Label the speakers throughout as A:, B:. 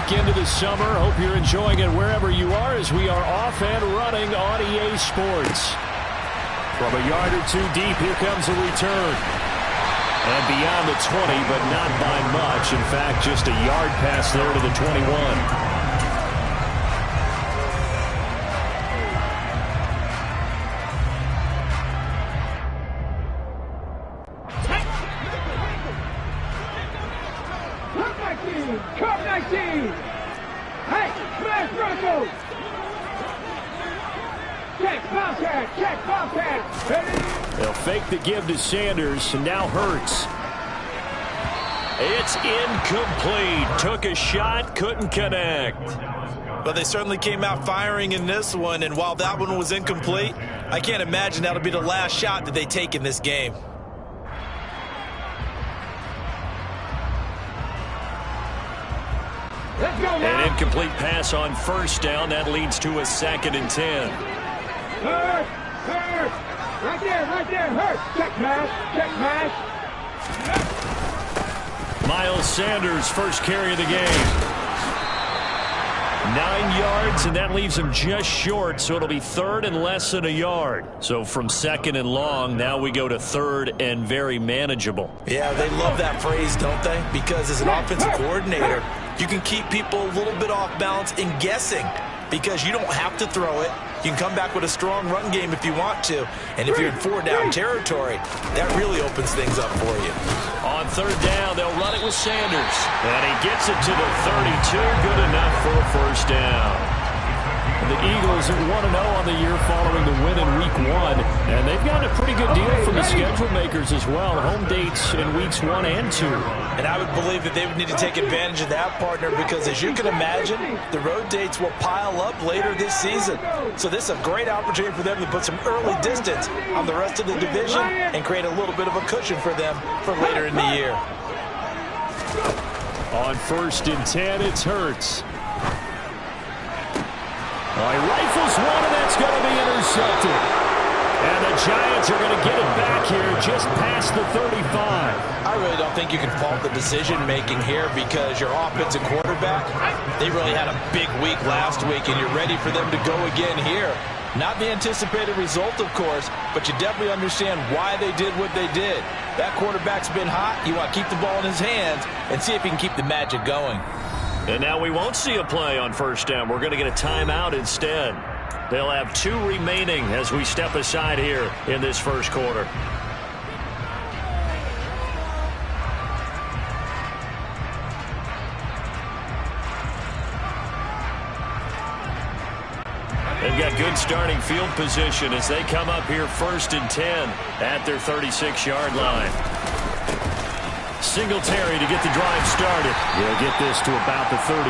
A: back into the summer. Hope you're enjoying it wherever you are as we are off and running on EA Sports. From a yard or two deep, here comes a return. And beyond the 20, but not by much. In fact, just a yard pass there to the 21. They'll fake the give to Sanders, and now Hurts. It's incomplete. Took a shot, couldn't connect.
B: But they certainly came out firing in this one, and while that one was incomplete, I can't imagine that'll be the last shot that they take in this game.
A: An incomplete pass on first down. That leads to a 2nd and 10.
C: Hurts! Right there, Hurts! Check pass!
A: Miles Sanders, first carry of the game. 9 yards, and that leaves him just short, so it'll be 3rd and less than a yard. So from 2nd and long, now we go to 3rd and very manageable.
B: Yeah, they love that phrase, don't they? Because as an offensive coordinator, you can keep people a little bit off balance in guessing because you don't have to throw it. You can come back with a strong run game if you want to. And if you're in 4-down territory, that really opens things up for you.
A: On 3rd down, they'll run it with Sanders. And he gets it to the 32. Good enough for a first down. The Eagles are 1-0 on the year following the win in Week 1. And they've gotten a pretty good deal from the schedule makers as well. Home dates in Weeks 1 and 2.
B: And I would believe that they would need to take advantage of that, partner, because as you can imagine, the road dates will pile up later this season. So this is a great opportunity for them to put some early distance on the rest of the division and create a little bit of a cushion for them for later in the year.
A: On 1st and 10, it's Hurts. He rifles one, and that's going to be intercepted. And the Giants are going to get it back here just past the 35.
B: I really don't think you can fault the decision-making here because your offensive quarterback, they really had a big week last week, and you're ready for them to go again here. Not the anticipated result, of course, but you definitely understand why they did what they did. That quarterback's been hot. You want to keep the ball in his hands and see if he can keep the magic going.
A: And now we won't see a play on 1st down. We're going to get a timeout instead. They'll have 2 remaining as we step aside here in this first quarter. They've got good starting field position as they come up here 1st and 10 at their 36-yard line. Singletary to get the drive started. He'll get this to about the 38.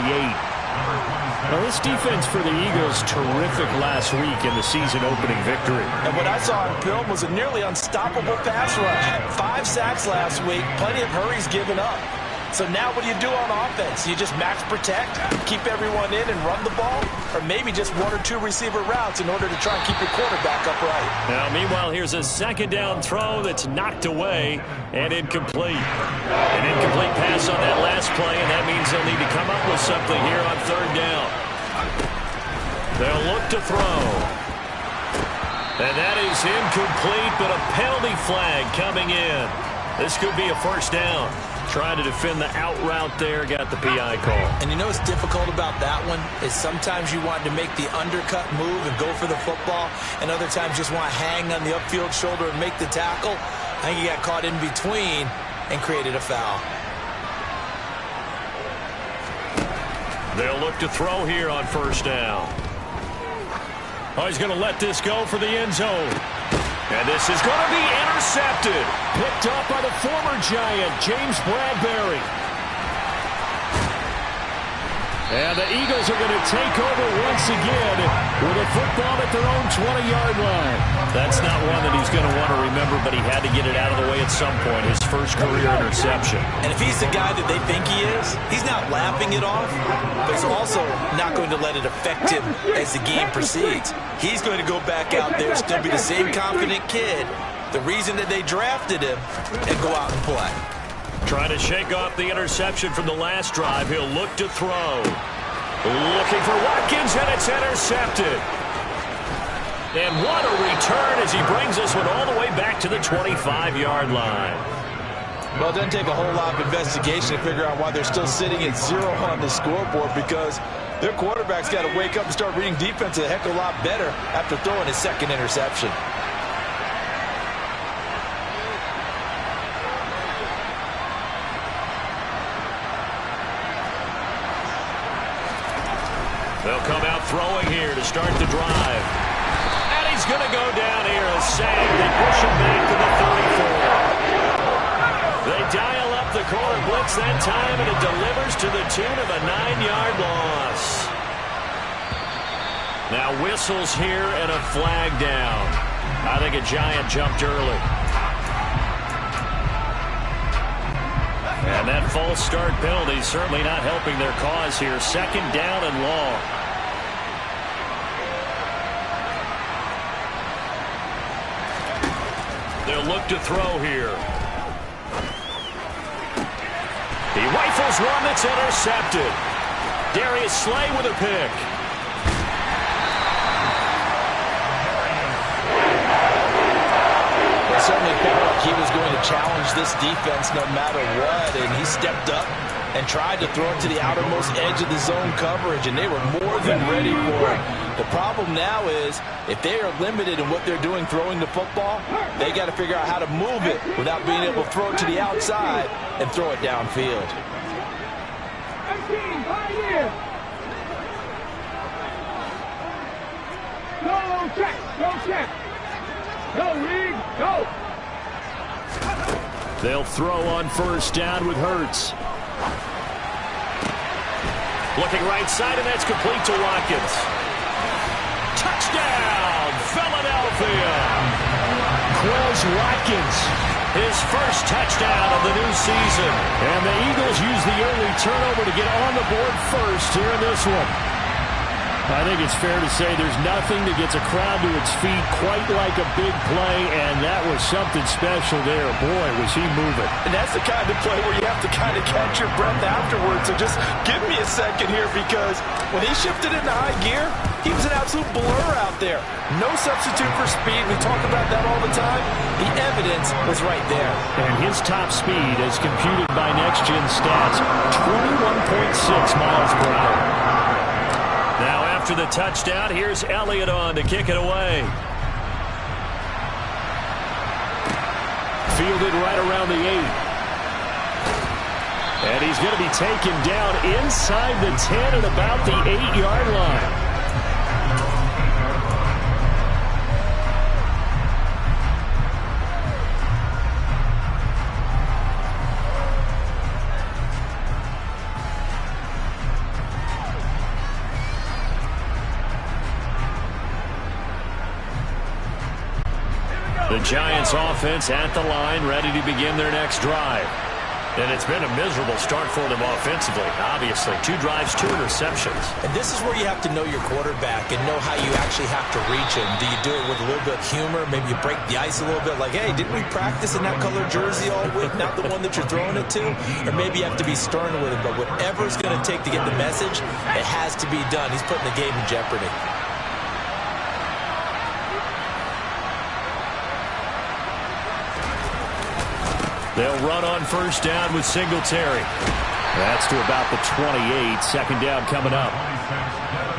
A: Well, this defense for the Eagles, terrific last week in the season-opening victory.
B: And what I saw on film was a nearly unstoppable pass rush. 5 sacks last week, plenty of hurries given up. So now what do you do on offense? You just max protect, keep everyone in and run the ball, or maybe just 1 or 2 receiver routes in order to try and keep your quarterback upright.
A: Now, meanwhile, here's a 2nd down throw that's knocked away and incomplete. An incomplete pass on that last play, and that means they'll need to come up with something here on 3rd down. They'll look to throw. And that is incomplete, but a penalty flag coming in. This could be a first down. Trying to defend the out route there, got the PI call.
B: And you know what's difficult about that one is sometimes you want to make the undercut move and go for the football, and other times just want to hang on the upfield shoulder and make the tackle. I think he got caught in between and created a foul.
A: They'll look to throw here on 1st down. Oh, he's going to let this go for the end zone. And this is going to be intercepted. Picked up by the former Giant, James Bradbury. And the Eagles are going to take over once again with a football at their own 20-yard line. That's not one that he's going to want to remember, but he had to get it out of the way at some point, his first career interception.
B: And if he's the guy that they think he is, he's not laughing it off, but he's also not going to let it affect him as the game proceeds. He's going to go back out there, still be the same confident kid, the reason that they drafted him, and go out and play.
A: Trying to shake off the interception from the last drive. He'll look to throw. Looking for Watkins, and it's intercepted. And what a return as he brings this one all the way back to the 25-yard line.
B: Well, it doesn't take a whole lot of investigation to figure out why they're still sitting at 0 on the scoreboard, because their quarterback's got to wake up and start reading defense a heck of a lot better after throwing his second interception.
A: They'll come out throwing here to start the drive. And he's going to go down here. A sack. They push him back to the 34. They dial up the corner blitz that time, and it delivers to the tune of a 9-yard loss. Now whistles here and a flag down. I think a Giant jumped early. And that false start penalty certainly not helping their cause here. Second down and long. They'll look to throw here. He rifles one that's intercepted. Darius Slay with a pick.
B: Certainly felt like he was going to challenge this defense no matter what, and he stepped up and tried to throw it to the outermost edge of the zone coverage, and they were more than ready for it. The problem now is if they are limited in what they're doing throwing the football, they got to figure out how to move it without being able to throw it to the outside and throw it downfield.
C: Go check, go check. Go, Reed, go!
A: They'll throw on first down with Hurts. Looking right side, and that's complete to Watkins. Touchdown, Philadelphia! Quez Watkins, his first touchdown of the new season. And the Eagles use the early turnover to get on the board first here in this one. I think it's fair to say there's nothing that gets a crowd to its feet quite like a big play, and that was something special there. Boy, was he moving.
B: And that's the kind of play where you have to kind of catch your breath afterwards. So just give me a second here, because when he shifted into high gear, he was an absolute blur out there. No substitute for speed. We talk about that all the time. The evidence was right there.
A: And his top speed, as computed by Next Gen Stats, 21.6 miles per hour. Now after the touchdown, here's Elliott on to kick it away. Fielded right around the 8. And he's going to be taken down inside the 10 at about the 8-yard line. The Giants offense at the line, ready to begin their next drive. And it's been a miserable start for them offensively, obviously. 2 drives, 2 interceptions.
B: And this is where you have to know your quarterback and know how you actually have to reach him. Do you do it with a little bit of humor? Maybe you break the ice a little bit, like, hey, didn't we practice in that color jersey all week, not the one that you're throwing it to? Or maybe you have to be stern with him. But whatever it's going to take to get the message, it has to be done. He's putting the game in jeopardy.
A: They'll run on first down with Singletary. That's to about the 28. Second down coming up.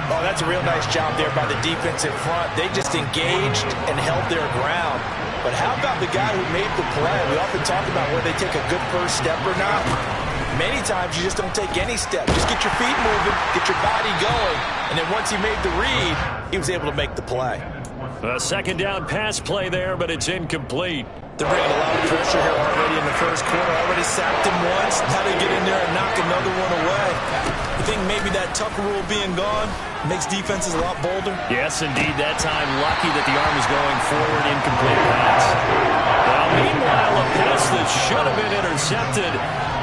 B: Oh, that's a real nice job there by the defense in front. They just engaged and held their ground. But how about the guy who made the play? We often talk about whether they take a good first step or not. Many times you just don't take any step. Just get your feet moving, get your body going, and then once he made the read, he was able to make the play.
A: A second down pass play there, but it's incomplete.
B: They're bringing a lot of pressure here already in the first quarter. Already sacked him once. Now they get in there and knock another one away. You think maybe that Tucker rule being gone makes defenses a lot bolder?
A: Yes, indeed. That time, lucky that the arm is going forward. Incomplete pass. Now, meanwhile, a pass that should have been intercepted,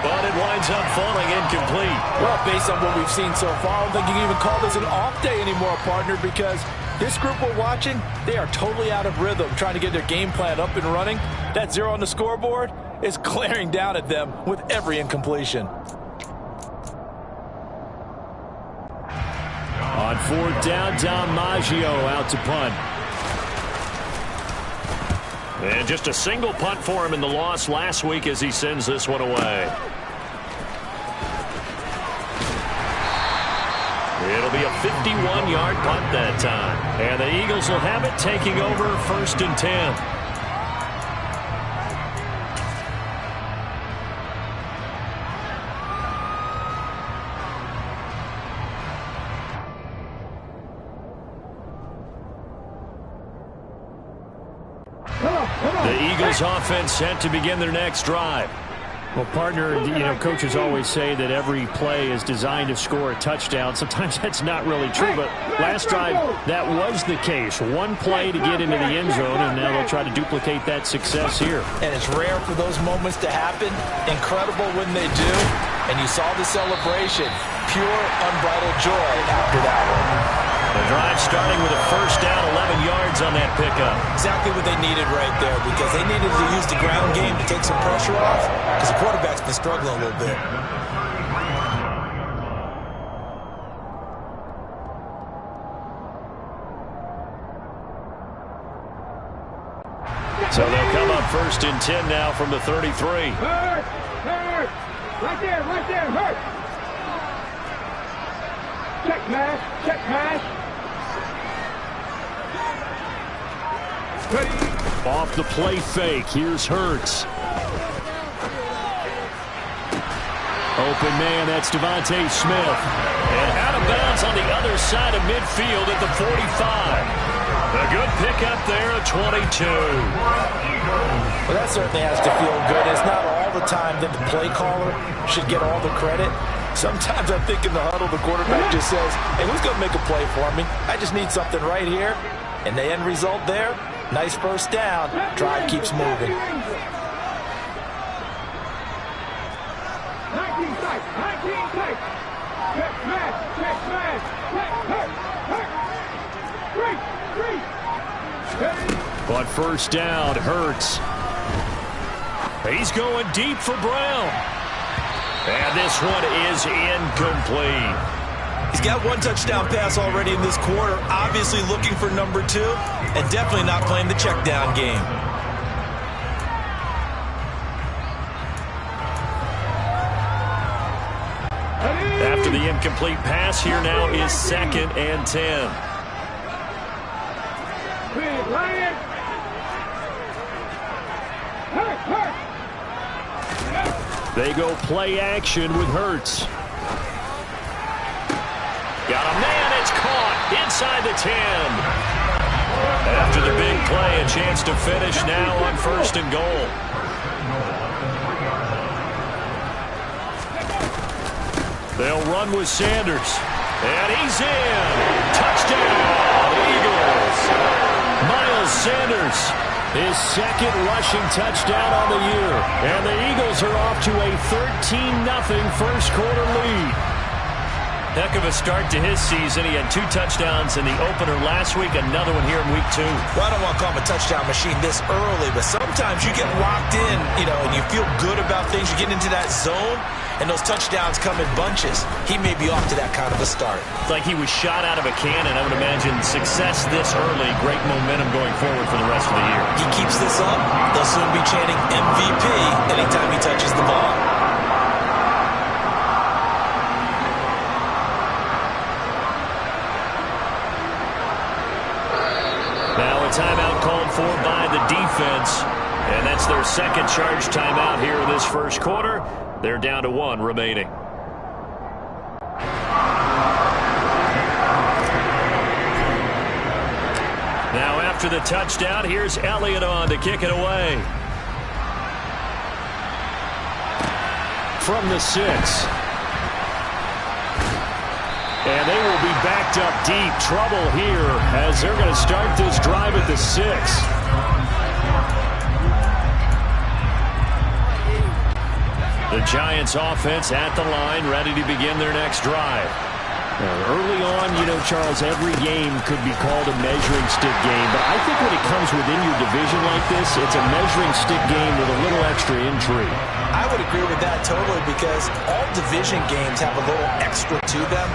A: but it winds up falling incomplete.
B: Well, based on what we've seen so far, I don't think you can even call this an off day anymore, partner, because This group we're watching, they are totally out of rhythm, trying to get their game plan up and running. That 0 on the scoreboard is glaring down at them with every incompletion.
A: On 4th down, DiMaggio out to punt. And just a single punt for him in the loss last week as he sends this one away. It'll be a 51-yard punt that time. And the Eagles will have it, taking over 1st and 10. The Eagles offense set to begin their next drive.
D: Well, partner, coaches always say that every play is designed to score a touchdown. Sometimes that's not really true, but last drive, that was the case. One play to get into the end zone, and now they'll try to duplicate that success here.
B: And it's rare for those moments to happen. Incredible when they do. And you saw the celebration. Pure, unbridled joy after that one.
A: The drive starting with a 1st down, 11 yards on that pickup.
B: Exactly what they needed right there, because they needed to use the ground game to take some pressure off, because the quarterback's been struggling a little bit.
A: So they'll come up 1st and 10 now from the 33.
C: Hurt! Right there, hurt! Check pass. Ready.
A: Off the play fake, here's Hurts. Open man, that's Devontae Smith. And out of bounds on the other side of midfield at the 45. A good pickup there at 22.
B: Well, that certainly has to feel good. It's not all the time that the play caller should get all the credit. Sometimes I think in the huddle, the quarterback just says, hey, who's going to make a play for me? I just need something right here. And the end result there, nice 1st down. Drive keeps moving.
C: 19 tight. Check pass. Hurt.
A: On 1st down, Hurts. He's going deep for Brown. And this one is incomplete.
B: He's got 1 touchdown pass already in this quarter. Obviously looking for number 2, and definitely not playing the check down game.
A: After the incomplete pass, here now is 2nd and 10. They go play action with Hurts. Got a man, it's caught inside the 10. After the big play, a chance to finish now on 1st and goal. They'll run with Sanders. And he's in. Touchdown, Eagles. Miles Sanders, his 2nd rushing touchdown on the year. And the Eagles are off to a 13-0 first quarter lead. Heck of a start to his season. He had 2 touchdowns in the opener last week, another one here in week 2.
B: Well, I don't want to call him a touchdown machine this early, but sometimes you get locked in, and you feel good about things. You get into that zone, and those touchdowns come in bunches. He may be off to that kind of a start.
A: It's like he was shot out of a cannon. I would imagine success this early, great momentum going forward for the rest of the year.
B: He keeps this up, they'll soon be chanting MVP anytime he touches the ball.
A: Now a timeout called for by the defense, and that's their 2nd charge timeout here in this first quarter. They're down to 1 remaining. Now after the touchdown, here's Elliott on to kick it away. From the 6. And they will be backed up deep. Trouble here as they're going to start this drive at the 6. The Giants offense at the line, ready to begin their next drive.
D: Early on, Charles, every game could be called a measuring stick game. But I think when it comes within your division like this, it's a measuring stick game with a little extra intrigue.
B: I would agree with that totally because all division games have a little extra to them.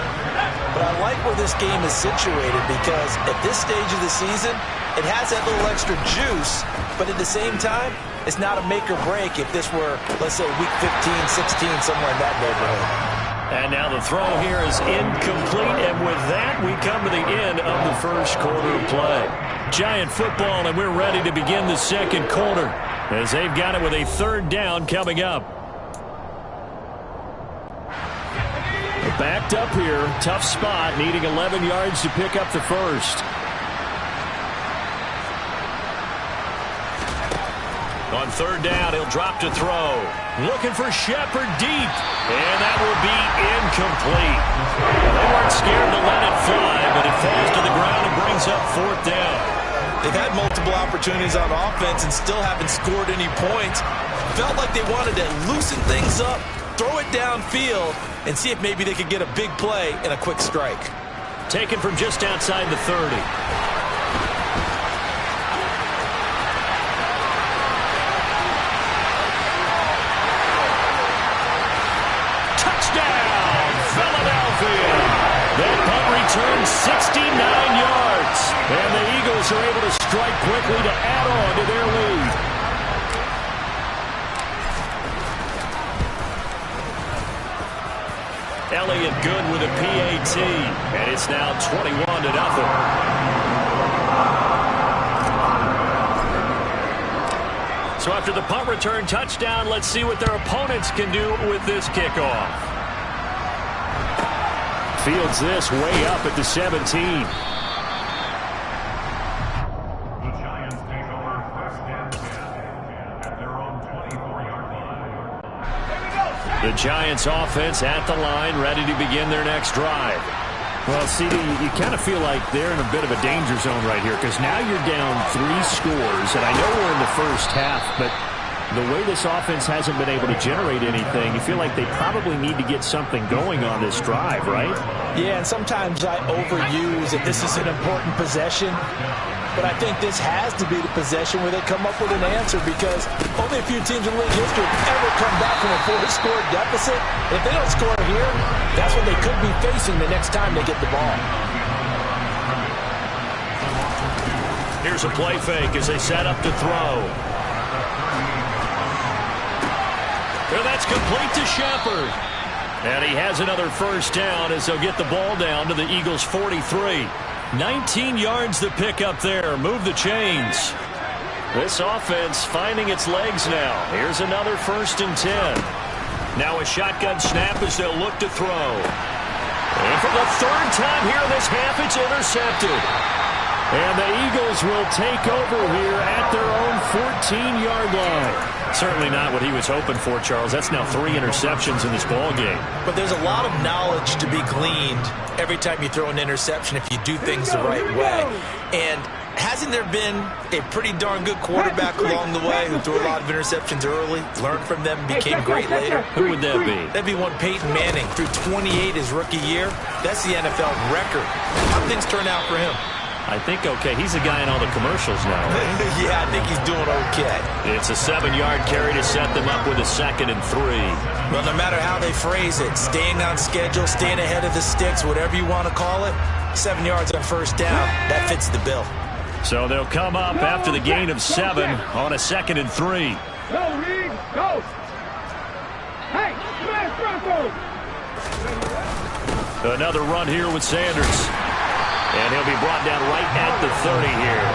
B: But I like where this game is situated because at this stage of the season, it has that little extra juice. But at the same time, it's not a make or break if this were, let's say, week 15, 16, somewhere in that neighborhood.
A: And now the throw here is incomplete, and with that, we come to the end of the first quarter of play. Giant football, and we're ready to begin the second quarter as they've got it with a third down coming up.
D: Backed up here, tough spot, needing 11 yards to pick up the first.
A: On third down, he'll drop to throw. Looking for Shepard deep. And that will be incomplete. They weren't scared to let it fly, but it falls to the ground and brings up fourth down.
B: They've had multiple opportunities on offense and still haven't scored any points. Felt like they wanted to loosen things up, throw it downfield, and see if maybe they could get a big play and a quick strike.
A: Taken from just outside the 30. That punt returns 69 yards. And the Eagles are able to strike quickly to add on to their lead. Elliott good with a PAT. And it's now 21-0. So after the punt return touchdown, let's see what their opponents can do with this kickoff.
D: Fields this way up at the 17.
C: The Giants take over first and 10 at their own 24-yard line.
A: The Giants offense at the line, ready to begin their next drive.
D: Well, CD, you kind of feel like they're in a bit of a danger zone right here because now you're down 3 scores, and I know we're in the first half, but the way this offense hasn't been able to generate anything, you feel like they probably need to get something going on this drive, right?
B: Yeah, and sometimes I overuse it. This is an important possession. But I think this has to be the possession where they come up with an answer because only a few teams in league history have ever come back from a 4-score deficit. And if they don't score here, that's what they could be facing the next time they get the ball.
A: Here's a play fake as they set up to throw. Well, that's complete to Shepard. And he has another first down as they'll get the ball down to the Eagles' 43. 19 yards to pick up there. Move the chains. This offense finding its legs now. Here's another 1st and 10. Now a shotgun snap as they'll look to throw. And for the 3rd time here this half, it's intercepted. And the Eagles will take over here at their own 14-yard line. Certainly not what he was hoping for, Charles. That's now 3 interceptions in this ball game.
B: But there's a lot of knowledge to be gleaned every time you throw an interception if you do things the right way. And hasn't there been a pretty darn good quarterback along the way who threw a lot of interceptions early, learned from them, and became great later?
A: Who would that be?
B: That'd be one Peyton Manning. Threw 28 his rookie year. That's the NFL record. How did things turn out for him?
A: I think okay. He's the guy in all the commercials now, right?
B: Yeah, I think he's doing okay.
A: It's a 7-yard carry to set them up with a 2nd and 3.
B: Well, no matter how they phrase it, staying on schedule, staying ahead of the sticks, whatever you want to call it, 7 yards on first down, that fits the bill.
A: So they'll come up after the gain of 7 on a 2nd and 3.
C: Go, Reed, go! Hey, smash Bronco!
A: Another run here with Sanders. And he'll be brought down right at the 30 here.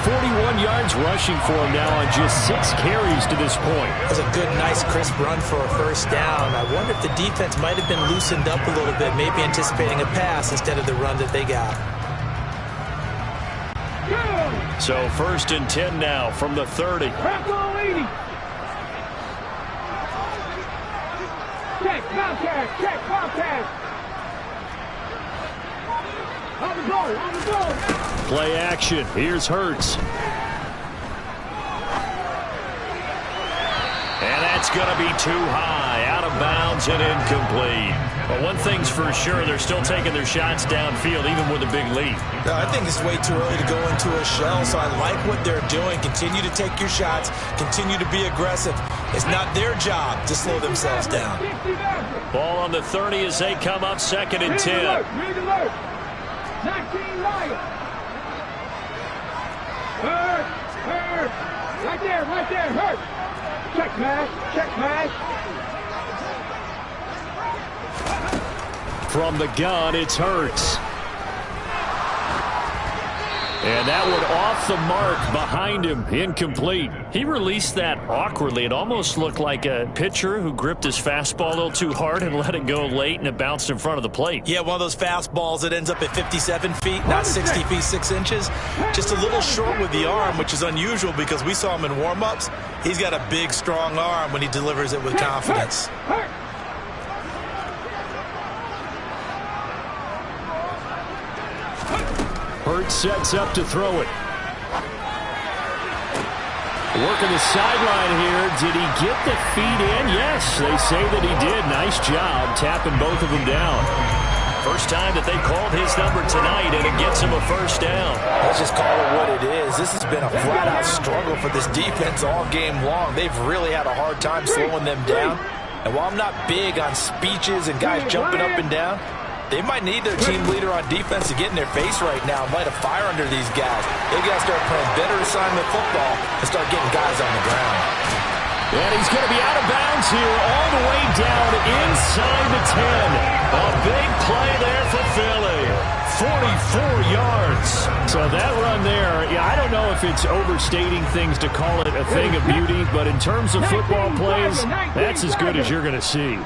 A: 41 yards rushing for him now on just 6 carries to this point.
B: It was a good, nice, crisp run for a first down. I wonder if the defense might have been loosened up a little bit, maybe anticipating a pass instead of the run that they got.
A: So 1st and 10 now from the 30.
C: Check, Bobcat, check, Bobcat. On the goal, on the goal.
A: Play action. Here's Hurts. And that's It's going to be too high, out of bounds and incomplete. But one thing's for sure, they're still taking their shots downfield, even with a big lead.
B: I think it's way too early to go into a shell, so I like what they're doing. Continue to take your shots. Continue to be aggressive. It's not their job to slow themselves down.
A: Ball on the 30 as they come up 2nd and 10.
E: Right there, hurt. Check mash.
D: From the gun, it's Hurts. And that one off the mark behind him, incomplete. He released that awkwardly. It almost looked like a pitcher who gripped his fastball a little too hard and let it go late, and it bounced in front of the plate.
B: Yeah, one of those fastballs that ends up at 57 feet, not 60 feet 6 inches. Just a little short with the arm, which is unusual because we saw him in warm-ups. He's got a big, strong arm when he delivers it with confidence.
D: Hurts sets up to throw it. Working the sideline here. Did he get the feet in? Yes, they say that he did. Nice job tapping both of them down.
A: First time that they called his number tonight, and it gets him a first down.
B: Let's just call it what it is. This has been a flat-out struggle for this defense all game long. They've really had a hard time slowing them down. And while I'm not big on speeches and guys jumping up and down, they might need their team leader on defense to get in their face right now and light a fire under these guys. They got to start playing better assignment football and start getting guys on the ground.
D: And he's going to be out of bounds here all the way down inside the 10.
A: A big play there for Philly. 44 yards.
D: So that run there, I don't know if it's overstating things to call it a thing of beauty, but in terms of football plays, that's as good as you're going to see.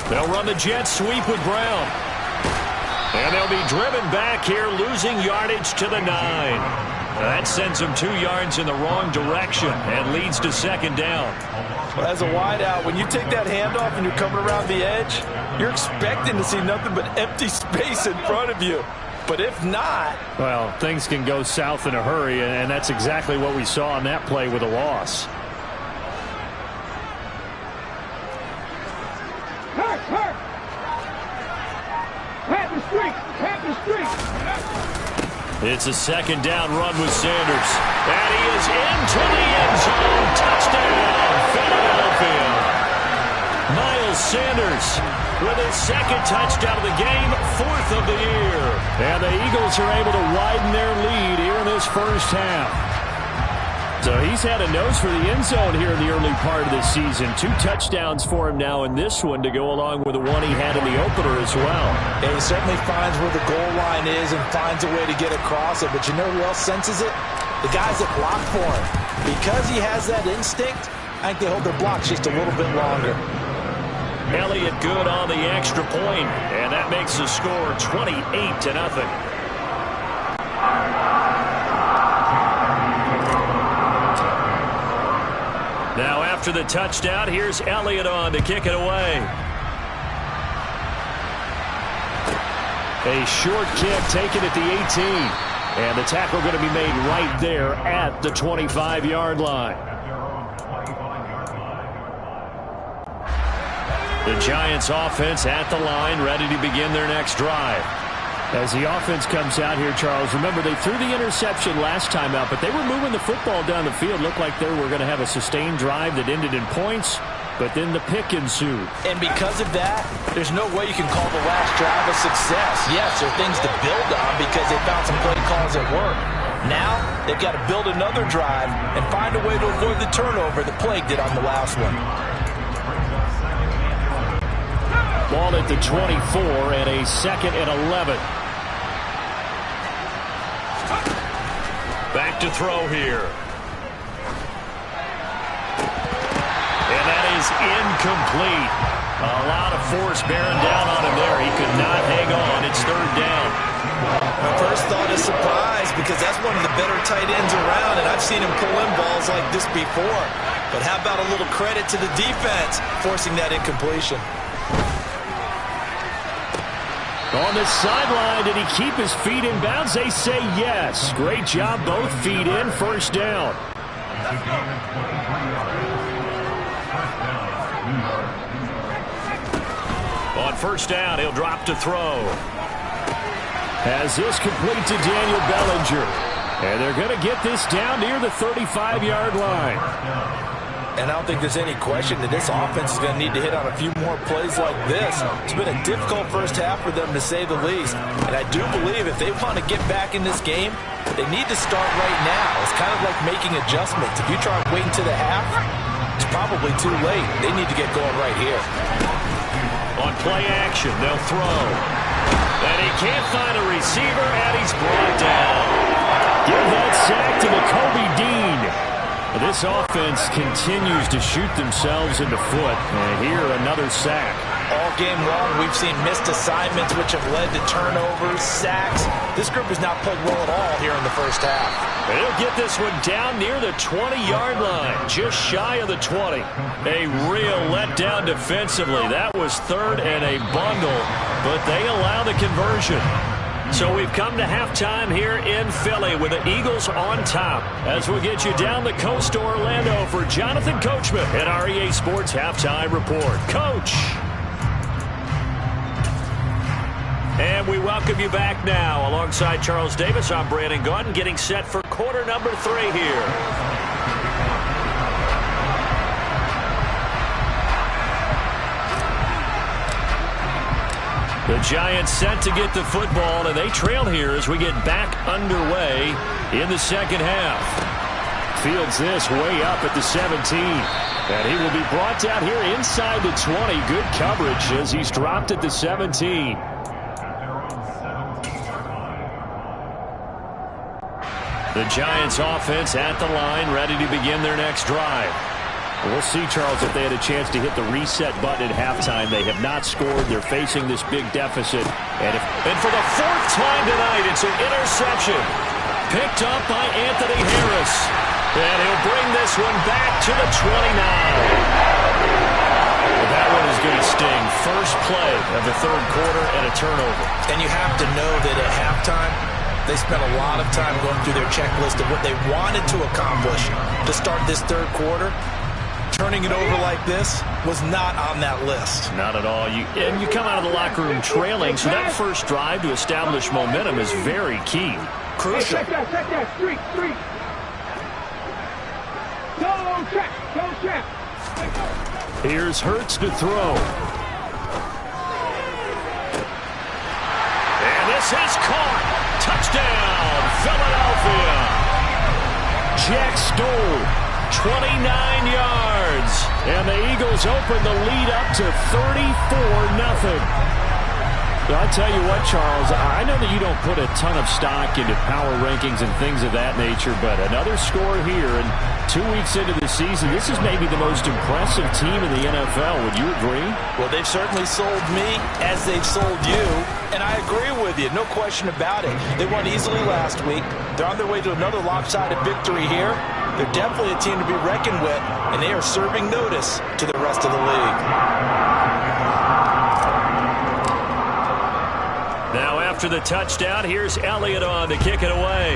A: They'll run the jet sweep with Brown. And they'll be driven back here, losing yardage to the 9. That sends them 2 yards in the wrong direction and leads to 2nd down.
B: Well, as a wideout, when you take that handoff and you're coming around the edge, you're expecting to see nothing but empty space in front of you. But if not...
D: Well, things can go south in a hurry, and that's exactly what we saw on that play with a loss.
A: It's a 2nd down run with Sanders. And he is into the end zone. Touchdown, Philadelphia. Miles Sanders with his 2nd touchdown of the game, 4th of the year.
D: And the Eagles are able to widen their lead here in this first half. So he's had a nose for the end zone here in the early part of the season. 2 touchdowns for him now in this one to go along with the one he had in the opener as well.
B: Yeah, he certainly finds where the goal line is and finds a way to get across it. But you know who else senses it? The guys that block for him. Because he has that instinct, I think they hold their blocks just a little bit longer.
A: Elliott good on the extra point, and that makes the score 28-0. Now after the touchdown, here's Elliott on to kick it away.
D: A short kick taken at the 18. And the tackle going to be made right there at the 25-yard line.
A: The Giants offense at the line, ready to begin their next drive.
D: As the offense comes out here, Charles, remember they threw the interception last time out, but they were moving the football down the field. Looked like they were going to have a sustained drive that ended in points, but then the pick ensued.
B: And because of that, there's no way you can call the last drive a success. Yes, there are things to build on because they found some play calls at work. Now, they've got to build another drive and find a way to avoid the turnover that plagued it on the last one.
D: Ball at the 24 and a 2nd and 11.
A: Back to throw here. And that is incomplete. A lot of force bearing down on him there. He could not hang on. It's 3rd down.
B: My first thought is surprise because that's one of the better tight ends around, and I've seen him pull in balls like this before. But how about a little credit to the defense forcing that incompletion?
D: On the sideline, did he keep his feet in bounds? They say yes. Great job, both feet in, first down.
A: On first down, he'll drop to throw.
D: Has this complete to Daniel Bellinger. And they're going to get this down near the 35-yard line.
B: And I don't think there's any question that this offense is going to need to hit on a few more plays like this. It's been a difficult first half for them, to say the least. And I do believe if they want to get back in this game, they need to start right now. It's kind of like making adjustments. If you try waiting to the half, it's probably too late. They need to get going right here.
A: On play action, they'll throw. And he can't find a receiver, and he's brought down.
D: Give that sack to Nakobe Dean. This offense continues to shoot themselves in the foot. And here, another sack.
B: All game long, we've seen missed assignments, which have led to turnovers, sacks. This group has not played well at all here in the first half.
A: And he'll get this one down near the 20-yard line, just shy of the 20. A real letdown defensively. That was third and a bundle, but they allow the conversion. So we've come to halftime here in Philly with the Eagles on top. As we'll get you down the coast to Orlando for Jonathan Coachman at our EA Sports Halftime Report. Coach. And we welcome you back now. Alongside Charles Davis, I'm Brandon Gaudin, getting set for quarter number 3 here. The Giants set to get the football, and they trail here as we get back underway in the second half.
D: Fields this way up at the 17. And he will be brought down here inside the 20. Good coverage as he's dropped at the 17. The Giants offense at the line, ready to begin their next drive. We'll see, Charles, if they had a chance to hit the reset button at halftime. They have not scored. They're facing this big deficit. And
A: for the 4th time tonight, it's an interception. Picked up by Anthony Harris. And he'll bring this one back to the 29. Well, that one is going to sting. First play of the third quarter and a turnover.
B: And you have to know that at halftime, they spent a lot of time going through their checklist of what they wanted to accomplish to start this third quarter. Turning it over like this was not on that list.
D: Not at all. And you come out of the locker room trailing, so that first drive to establish momentum is very key.
B: Crucial.
E: Check that, street. Go check.
D: Here's Hurts to throw.
A: And this is caught. Touchdown, Philadelphia.
D: Jack Stoll.
A: 29 yards.
D: And the Eagles open the lead up to 34-0. I'll tell you what, Charles, I know that you don't put a ton of stock into power rankings and things of that nature, but another score here, and 2 weeks into the season, this is maybe the most impressive team in the NFL. Would you agree?
B: Well, they've certainly sold me as they've sold you, and I agree with you, no question about it. They won easily last week. They're on their way to another lopsided victory here. They're definitely a team to be reckoned with, and they are serving notice to the rest of the league.
A: Now after the touchdown, here's Elliott on to kick it away.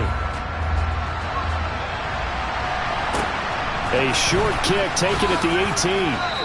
D: A short kick taken at the 18.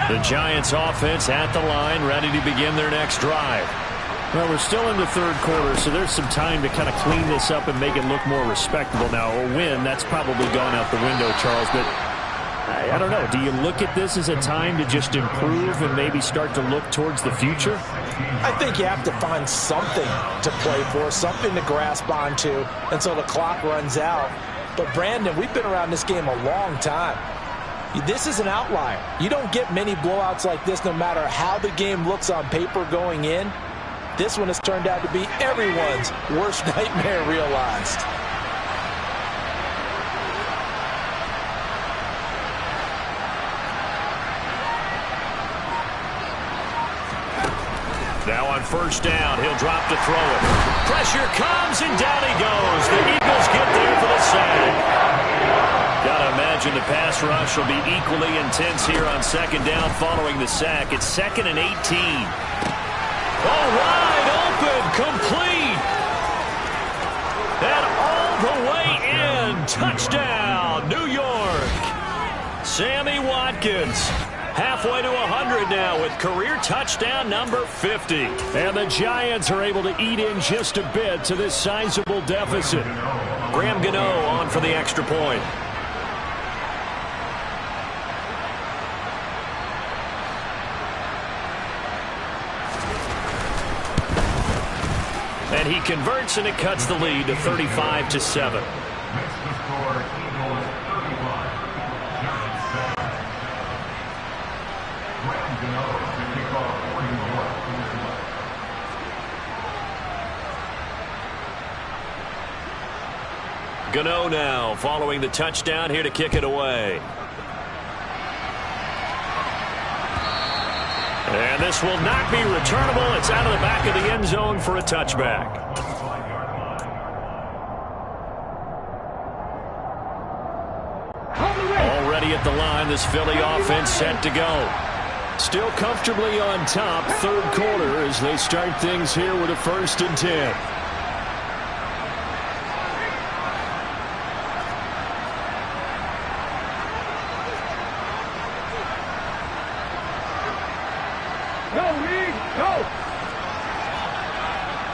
A: The Giants offense at the line, ready to begin their next drive.
D: Well, we're still in the third quarter, so there's some time to kind of clean this up and make it look more respectable. Now, a win, that's probably gone out the window, Charles, but I don't know. Do you look at this as a time to just improve and maybe start to look towards the future?
B: I think you have to find something to play for, something to grasp onto until the clock runs out. But, Brandon, we've been around this game a long time. This is an outlier. You don't get many blowouts like this no matter how the game looks on paper going in. This one has turned out to be everyone's worst nightmare realized.
A: on first down. He'll drop to throw it. Pressure comes, and down he goes. The Eagles get there for the sack. Got to imagine the pass rush will be equally intense here on second down following the sack. It's 2nd and 18. Oh, wide open, complete. And all the way in. Touchdown, New York. Sammy Watkins. Halfway to 100 now with career touchdown number 50.
D: And the Giants are able to eat in just a bit to this sizable deficit.
A: Graham Gano on for the extra point. And he converts, and it cuts the lead to 35-7.
C: Makes the score Eagles 35, Giants 7. Graham Gano to kick off for New York.
A: Gano now following the touchdown here to kick it away. And this will not be returnable. It's out of the back of the end zone for a touchback. Already at the line, this Philly offense set to go.
D: Still comfortably on top, third quarter, as they start things here with a 1st and 10.
E: Go, Reed, go!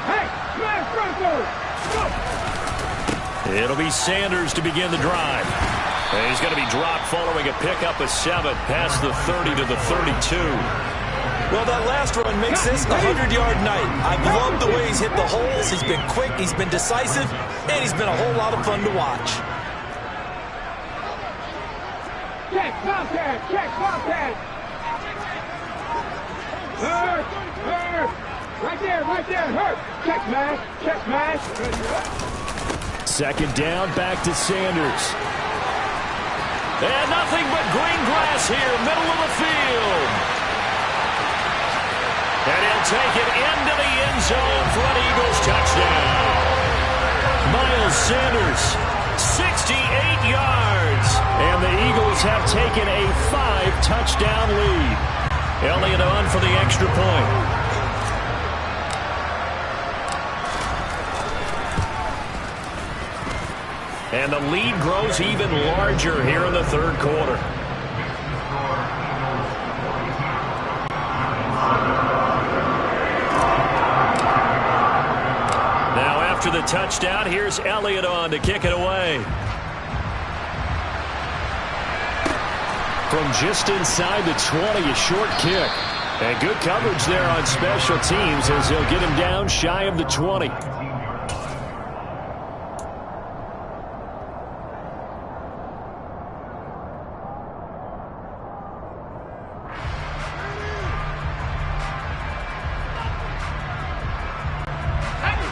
E: Hey, smash Bronco! Go!
A: It'll be Sanders to begin the drive. And he's going to be dropped following a pickup of 7 past the 30 to the 32.
B: Well, that last run makes this a 100-yard night. I've loved the way he's hit the holes. He's been quick, he's been decisive, and he's been a whole lot of fun to watch.
E: Check, Bobcat! Check, Bobcat! Hurt! Hurt! Right there, hurt! Check, smash! Check, smash!
D: Second down, back to Sanders.
A: And nothing but green grass here, middle of the field. And he'll take it into the end zone for an Eagles touchdown. Miles Sanders, 68 yards.
D: And the Eagles have taken a 5-touchdown lead.
A: Elliott on for the extra point. And the lead grows even larger here in the third quarter. Now after the touchdown, here's Elliott on to kick it away.
D: From just inside the 20, a short kick. And good coverage there on special teams as they'll get him down shy of the 20.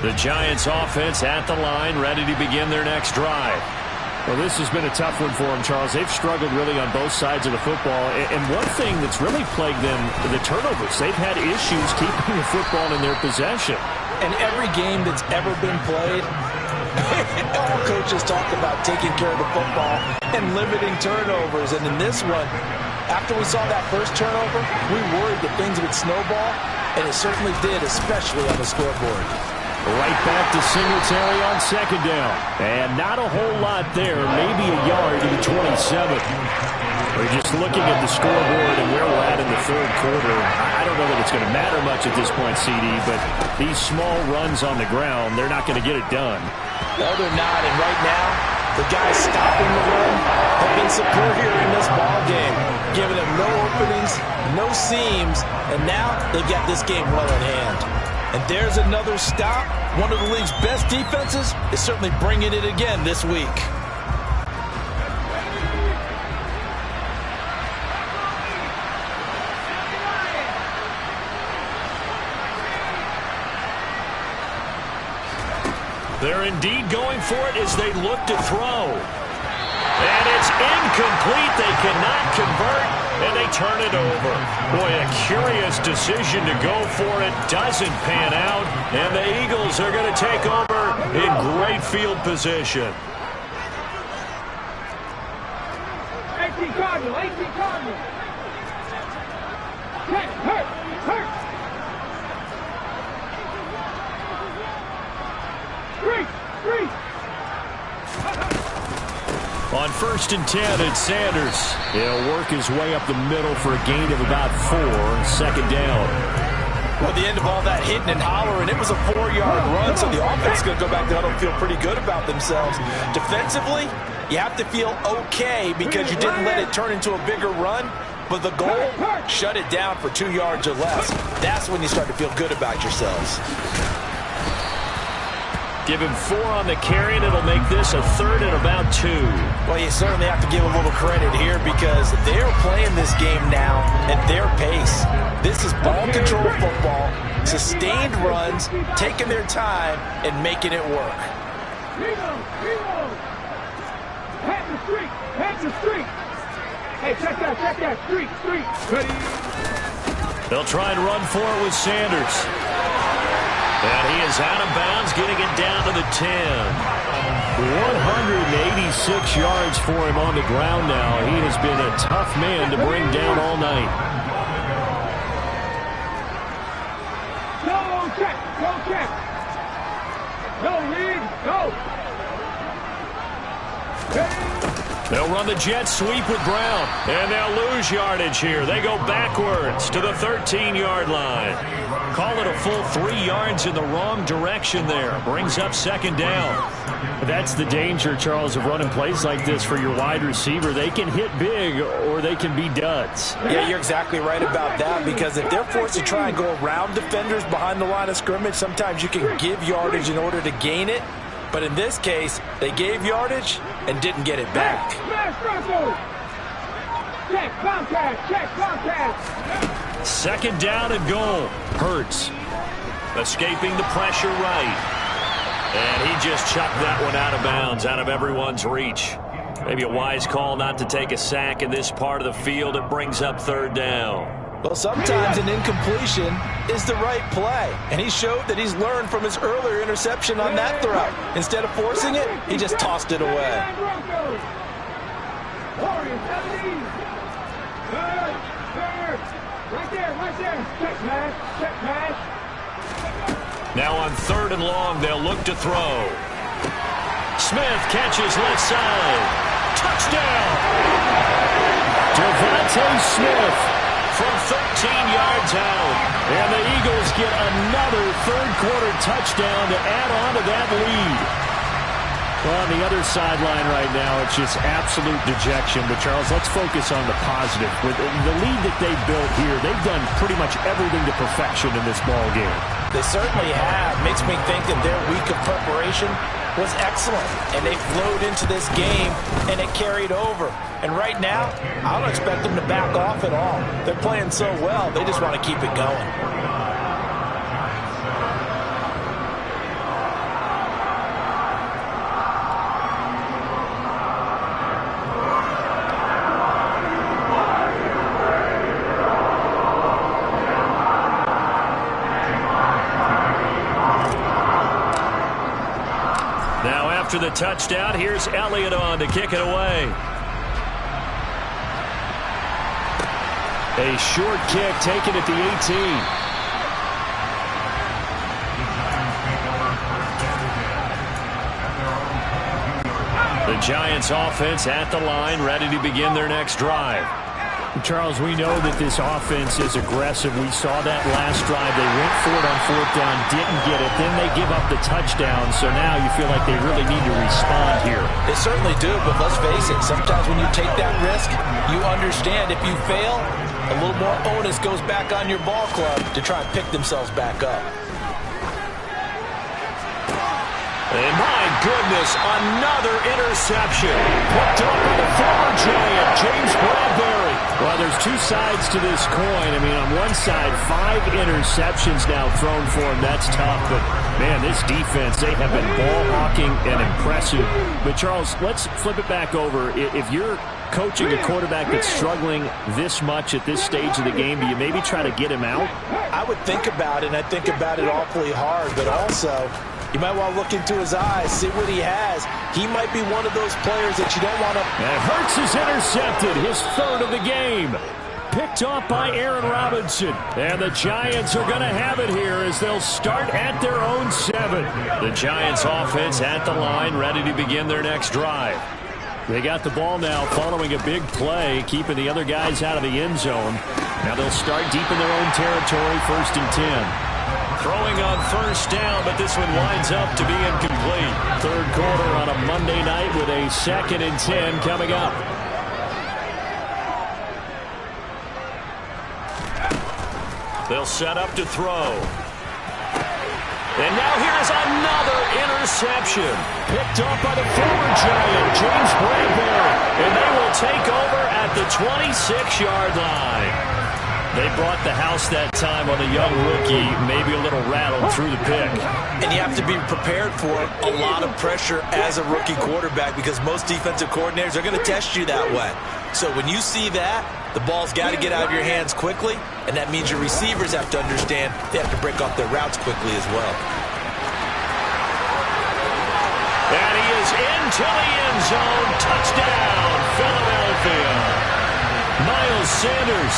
A: The Giants offense at the line, ready to begin their next drive.
D: Well, this has been a tough one for them, Charles. They've struggled really on both sides of the football. And one thing that's really plagued them, the turnovers. They've had issues keeping the football in their possession.
B: And every game that's ever been played, all coaches talk about taking care of the football and limiting turnovers. And in this one, after we saw that first turnover, we worried that things would snowball, and it certainly did, especially on the scoreboard.
D: Right back to Singletary on second down. And not a whole lot there, maybe a yard to the 27. We're just looking at the scoreboard and where we're at in the third quarter. I don't know that it's going to matter much at this point, CD, but these small runs on the ground, they're not going to get it done.
B: No, they're not. And right now, the guys stopping the run have been superior in this ball game, giving them no openings, no seams, and now they've got this game well in hand. And there's another stop. One of the league's best defenses is certainly bringing it again this week.
A: They're indeed going for it as they look to throw. And it's incomplete. They cannot convert, and they turn it over. Boy, a curious decision to go for it. Doesn't pan out, and the Eagles are going to take over in great field position.
E: 18 Cardinal, 18 Cardinal. Hurt. Three.
A: On 1st and 10, it's Sanders.
D: He'll work his way up the middle for a gain of about 4. 2nd down.
B: Well, the end of all that hitting and hollering, it was a 4-yard run, so the offense is going to go back there and feel pretty good about themselves. Defensively, you have to feel okay because you didn't let it turn into a bigger run, but the goal, shut it down for 2 yards or less. That's when you start to feel good about yourselves.
A: Give him 4 on the carry, and it'll make this a 3rd and about 2.
B: Well, you certainly have to give them a little credit here because they're playing this game now at their pace. This is ball control football, sustained runs, taking their time, and making it work.
E: Reload. Pass the street. Hey, check that. Street. Ready.
A: They'll try and run for it with Sanders. And he is out of bounds, getting it down to the 10.
D: 186 yards for him on the ground now. He has been a tough man to bring down all night.
E: Go check. Go, Reed, go.
A: They'll run the jet sweep with Brown, and they'll lose yardage here. They go backwards to the 13-yard line. Call it a full 3 yards in the wrong direction there. Brings up 2nd down.
D: That's the danger, Charles, of running plays like this for your wide receiver. They can hit big or they can be duds.
B: Yeah, you're exactly right about that because if they're forced to try and go around defenders behind the line of scrimmage, sometimes you can give yardage in order to gain it. But in this case, they gave yardage and didn't get it back.
E: Check, Comcast.
A: 2nd down and goal. Hurts. Escaping the pressure right. And he just chucked that one out of bounds, out of everyone's reach. Maybe a wise call not to take a sack in this part of the field. It brings up 3rd down.
B: Well, sometimes an incompletion is the right play. And he showed that he's learned from his earlier interception on that throw. Instead of forcing it, he just tossed it away.
E: Right there. Check, man.
A: Now on 3rd and long, they'll look to throw. Smith catches left side. Touchdown!
D: Devontae Smith
A: from 13 yards out.
D: And the Eagles get another 3rd-quarter touchdown to add on to that lead. Well, on the other sideline right now, it's just absolute dejection. But, Charles, let's focus on the positive. With the lead that they built here, they've done pretty much everything to perfection in this ball game.
B: They certainly have. Makes me think that their week of preparation was excellent. And they flowed into this game, and it carried over. And right now, I don't expect them to back off at all. They're playing so well, they just want to keep it going.
A: After the touchdown, here's Elliott on to kick it away.
D: A short kick taken at the
A: 18. The Giants offense at the line, ready to begin their next drive.
D: Charles, we know that this offense is aggressive. We saw that last drive. They went for it on 4th down, didn't get it. Then they give up the touchdown. So now you feel like they really need to respond here.
B: They certainly do, but let's face it. Sometimes when you take that risk, you understand if you fail, a little more onus goes back on your ball club to try and pick themselves back up.
A: And my goodness, another interception. Picked up by the former Giant, James Bradbury.
D: Well, there's 2 sides to this coin. I mean, on one side, 5 interceptions now thrown for him. That's tough, but Man, this defense, they have been ball-hawking and impressive. But, Charles, let's flip it back over. If you're coaching a quarterback that's struggling this much at this stage of the game, do you maybe try to get him out?
B: I would think about it, and I think about it awfully hard. But also, you might want to look into his eyes, see what he has. He might be one of those players that you don't want to...
D: And Hurts is intercepted, his third of the game. Picked off by Aaron Robinson. And the Giants are going to have it here as they'll start at their own 7.
A: The Giants offense at the line, ready to begin their next drive.
D: They got the ball now following a big play, keeping the other guys out of the end zone. Now they'll start deep in their own territory, 1st and 10.
A: Throwing on 1st down, but this one winds up to be incomplete.
D: Third quarter on a Monday night with a 2nd and 10 coming up.
A: They'll set up to throw. And now here's another interception.
D: Picked off by the former Giant, James Bradbury.
A: And they will take over at the 26-yard line. They brought the house that time on a young rookie, maybe a little rattled through the pick.
B: And you have to be prepared for a lot of pressure as a rookie quarterback because most defensive coordinators are going to test you that way. So when you see that, the ball's got to get out of your hands quickly, and that means your receivers have to understand they have to break off their routes quickly as well.
A: And he is into the end zone. Touchdown, Philadelphia. Miles Sanders,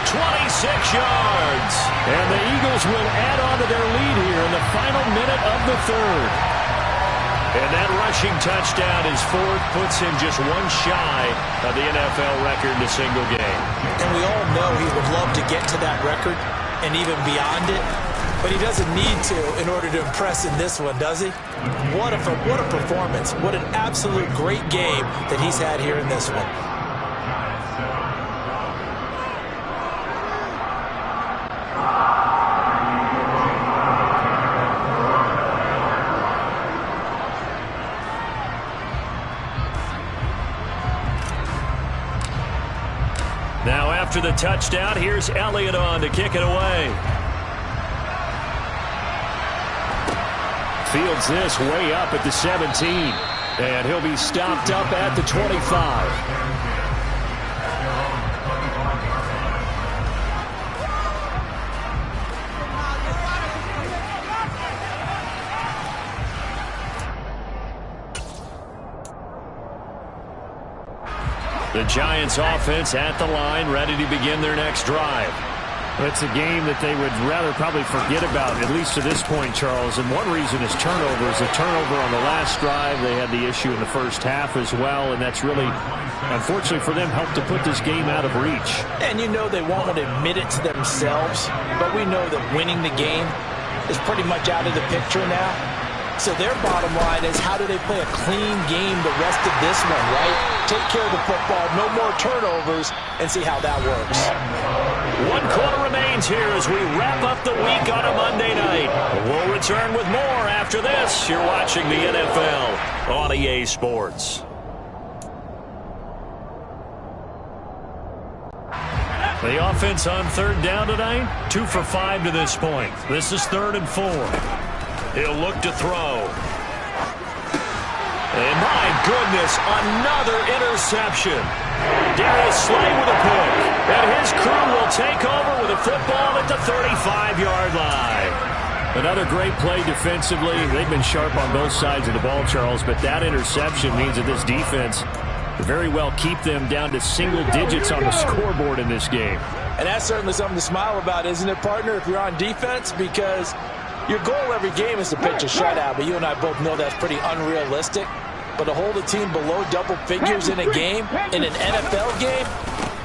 A: 26 yards.
D: And the Eagles will add on to their lead here in the final minute of the 3rd.
A: And that rushing touchdown is 4th, puts him just one shy of the NFL record in a single game.
B: And we all know he would love to get to that record and even beyond it, but he doesn't need to in order to impress in this one, does he? What a performance. What an absolute great game that he's had here in this one.
A: Now after the touchdown, here's Elliott on to kick it away.
D: Fields this way up at the 17. And he'll be stopped up at the 25.
A: The Giants offense at the line, ready to begin their next drive.
D: It's a game that they would rather probably forget about, at least to this point, Charles. And one reason is turnovers. A turnover on the last drive. They had the issue in the first half as well, and that's really, unfortunately for them, helped to put this game out of reach.
B: And you know they won't want to admit it to themselves, but we know that winning the game is pretty much out of the picture now. So their bottom line is, how do they play a clean game the rest of this one, right? Take care of the football, no more turnovers, and see how that works.
A: 1 quarter remains here as we wrap up the week on a Monday night. We'll return with more after this. You're watching the NFL on EA Sports. The offense on 3rd down tonight, 2 for 5 to this point. This is 3rd and 4. He'll look to throw. And my goodness, another interception. Darius Slay with a pick. And his crew will take over with a football at the 35-yard line.
D: Another great play defensively. They've been sharp on both sides of the ball, Charles, but that interception means that this defense very well keep them down to single digits on the scoreboard in this game.
B: And that's certainly something to smile about, isn't it, partner, if you're on defense? Because your goal every game is to pitch a shutout, but you and I both know that's pretty unrealistic. But to hold a team below double figures in a game, in an NFL game,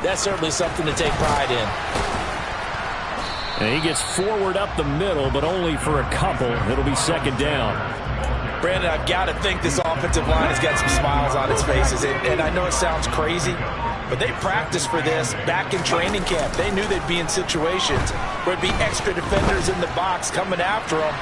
B: that's certainly something to take pride in.
D: And he gets forward up the middle, but only for a couple. It'll be 2nd down.
B: Brandon, I've got to think this offensive line has got some smiles on its faces. And I know it sounds crazy, but they practiced for this back in training camp. They knew they'd be in situations where it'd be extra defenders in the box coming after them,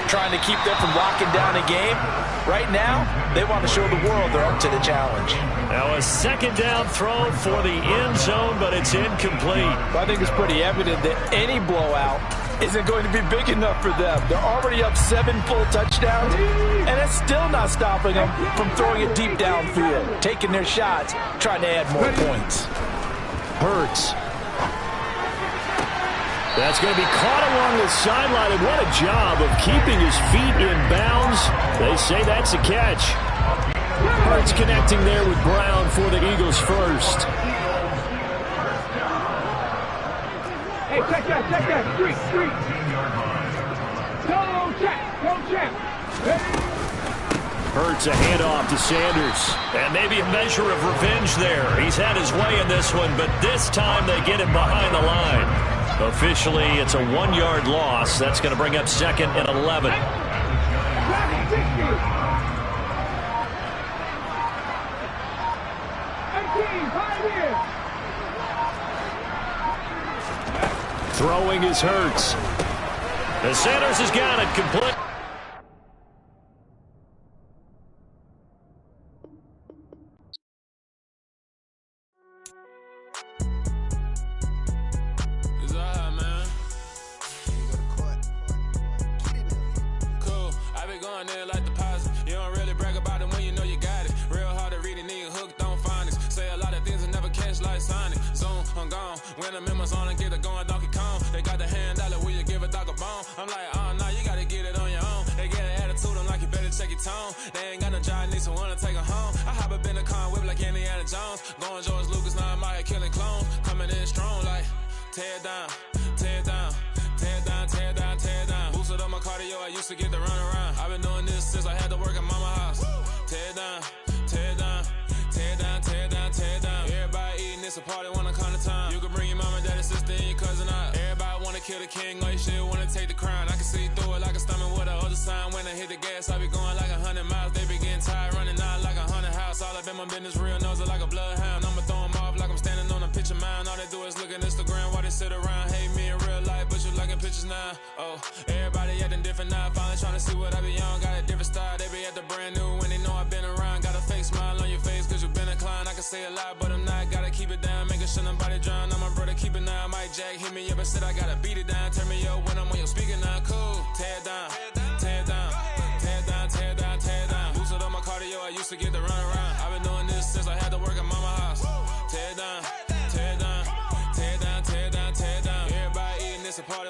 B: trying to keep them from locking down a game. Right now, they want to show the world they're up to the challenge.
A: Now a 2nd down throw for the end zone, but it's incomplete.
B: Well, I think it's pretty evident that any blowout isn't going to be big enough for them. They're already up 7 full touchdowns, and it's still not stopping them from throwing it deep downfield, taking their shots, trying to add more points.
D: Hurts. That's going to be caught along the sideline, and what a job of keeping his feet in bounds. They say that's a catch. Hurts connecting there with Brown for the Eagles first.
E: Hey, check that. Street. Go check.
D: Hurts a handoff to Sanders.
A: And maybe a measure of revenge there. He's had his way in this one, but this time they get him behind the line. Officially, it's a 1-yard loss. That's going to bring up 2nd and 11.
D: Throwing is Hurts.
A: The Sanders has got it complete.
F: They ain't got no job, need someone to take her home. I hop up in the car, whip like Indiana Jones. Going George Lucas, now I'm out here killing clones. Coming in strong like, tear down. Boosted up my cardio, I used to get to run around. I've been doing this since I had to work at mama house. Tear down. Everybody eating, it's a party when I come to time. You can bring your mama, daddy, sister, and your cousin out. Everybody wanna kill the king, or you shit wanna take the crown. I can see through it like a stomach with a other sign. When I hit the gas, I be going like 100 miles. They be getting tired, running out like 100 house. All up in my business, real nose like a bloodhound. I'ma throw them off like I'm standing on a picture mound. All they do is look at Instagram while they sit around. Hate me in real life, but you liking pictures now. Oh, everybody acting different now. Finally trying to see what I be on. Got a different style, they be at the brand new when they know I've been around. Got a fake smile on your face cause you been inclined. I can say a lot, but I'm not. Gotta keep it down, making sure nobody drown. I'm my brother, keep it now. Mike Jack hit me up and said I gotta beat it down. Turn me up when I'm on your speaker now. Cool, tear down. Boosted up my cardio, I used to get to run around. I've been doing this since I had to work at mama house. Tear down. Everybody eating, it's a party.